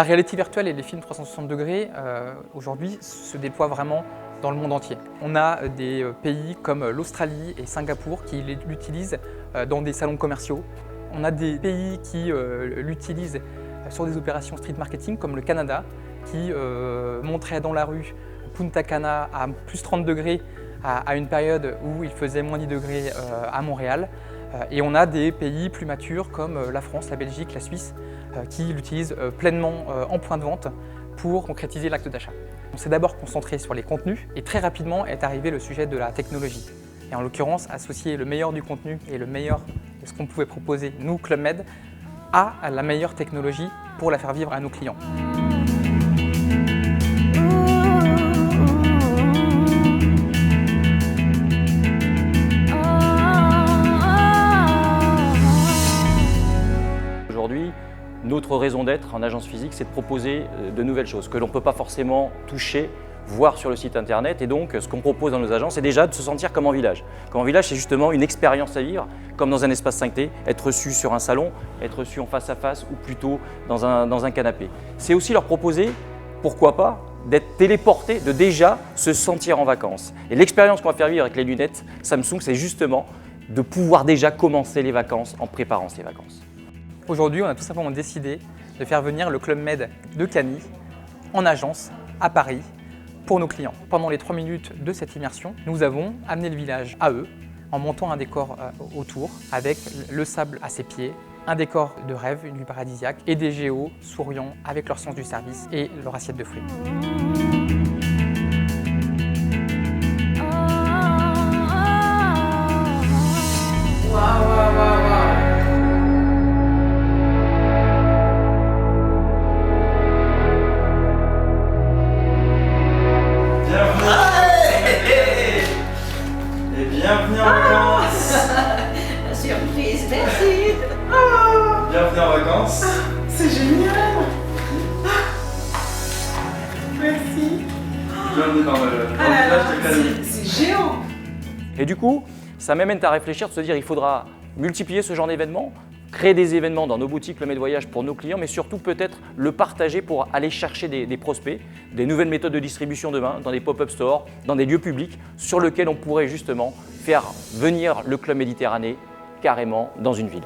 La réalité virtuelle et les films 360 degrés, aujourd'hui, se déploient vraiment dans le monde entier. On a des pays comme l'Australie et Singapour qui l'utilisent dans des salons commerciaux. On a des pays qui l'utilisent sur des opérations street marketing comme le Canada qui montrait dans la rue Punta Cana à plus 30 degrés à une période où il faisait moins 10 degrés à Montréal. Et on a des pays plus matures comme la France, la Belgique, la Suisse qui l'utilisent pleinement en point de vente pour concrétiser l'acte d'achat. On s'est d'abord concentré sur les contenus et très rapidement est arrivé le sujet de la technologie. Et en l'occurrence, associer le meilleur du contenu et le meilleur de ce qu'on pouvait proposer, nous, Club Med, à la meilleure technologie pour la faire vivre à nos clients. Aujourd'hui, notre raison d'être en agence physique, c'est de proposer de nouvelles choses que l'on ne peut pas forcément toucher, voir sur le site internet. Et donc, ce qu'on propose dans nos agences, c'est déjà de se sentir comme en village. Comme en village, c'est justement une expérience à vivre, comme dans un espace 5T, être reçu sur un salon, être reçu en face à face ou plutôt dans un canapé. C'est aussi leur proposer, pourquoi pas, d'être téléporté, de déjà se sentir en vacances. Et l'expérience qu'on va faire vivre avec les lunettes Samsung, c'est justement de pouvoir déjà commencer les vacances en préparant ces vacances. Aujourd'hui, on a tout simplement décidé de faire venir le Club Med de Cany en agence à Paris pour nos clients. Pendant les 3 minutes de cette immersion, nous avons amené le village à eux en montant un décor autour avec le sable à ses pieds, un décor de rêve, une vue paradisiaque et des géos souriants avec leur sens du service et leur assiette de fruits. Bienvenue en vacances. La surprise, merci. Bienvenue en vacances. C'est génial. Merci. Bienvenue dans le village de Cany. C'est géant. Et du coup, ça m'amène à réfléchir, de se dire il faudra multiplier ce genre d'événements, créer des événements dans nos boutiques Club Med Voyage pour nos clients, mais surtout peut-être le partager pour aller chercher des prospects, des nouvelles méthodes de distribution demain, dans des pop-up stores, dans des lieux publics sur lesquels on pourrait justement faire venir le Club Méditerranée carrément dans une ville.